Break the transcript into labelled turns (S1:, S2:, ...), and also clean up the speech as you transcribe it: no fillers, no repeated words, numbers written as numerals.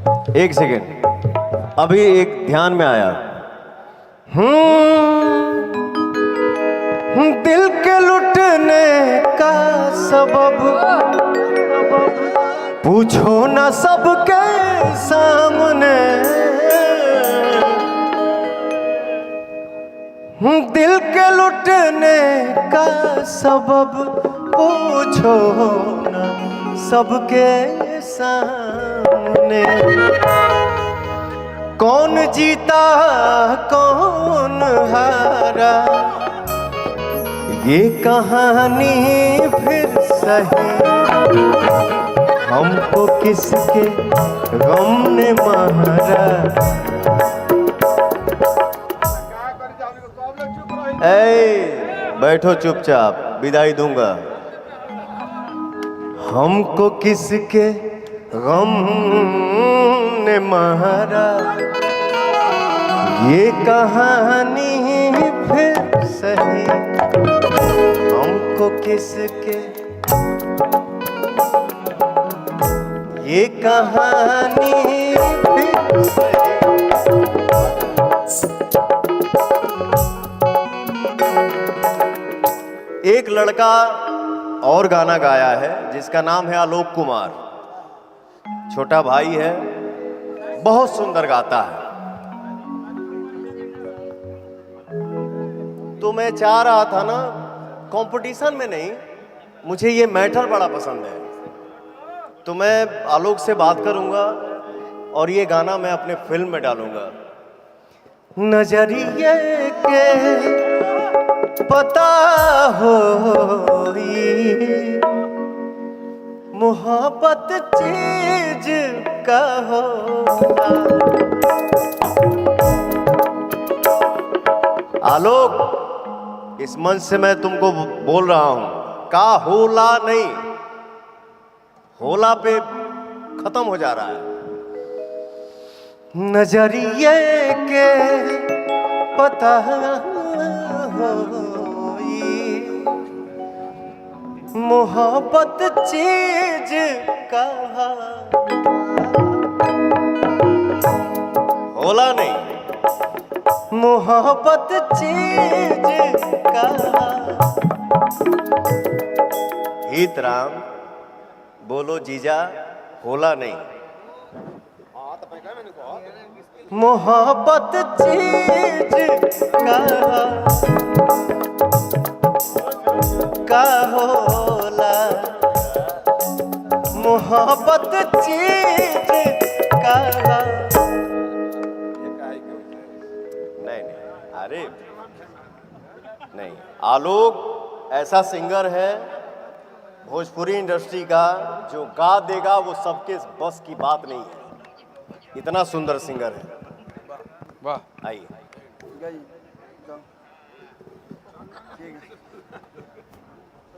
S1: एक सेकेंड, अभी एक ध्यान में आया। दिल के लुटने का सबब पूछो ना सबके सामने। दिल के लुटने का सबब पूछो ना सबके सामने। कौन जीता कौन हारा ये कहानी फिर सही। हमको किसके गम ने मारा। बैठो चुपचाप, विदाई दूंगा। हमको किसके गम ने मारा ये कहानी फिर सही। हमको किसके ये कहानी फिर सही। एक लड़का और गाना गाया है जिसका नाम है आलोक कुमार। छोटा भाई है, बहुत सुंदर गाता है। तो मैं चाह रहा था ना, कंपटीशन में नहीं, मुझे ये मैटर बड़ा पसंद है, तो मैं आलोक से बात करूंगा और ये गाना मैं अपने फिल्म में डालूंगा। नजरिए के पता हो मोहब्बत चीज का हो। आलोक, इस मंच से मैं तुमको बोल रहा हूं, का होला नहीं, होला पे खत्म हो जा रहा है। नजरिए के पता हो मोहब्बत चीज का होला नहीं, मोहब्बत चीज का। हित राम बोलो जीजा, होला नहीं, मोहब्बत चीज का होला। मोहब्बत चीज का नहीं, अरे नहीं, आलोक ऐसा सिंगर है भोजपुरी इंडस्ट्री का जो गा देगा, वो सबके बस की बात नहीं है। इतना सुंदर सिंगर है। वाह, आइए।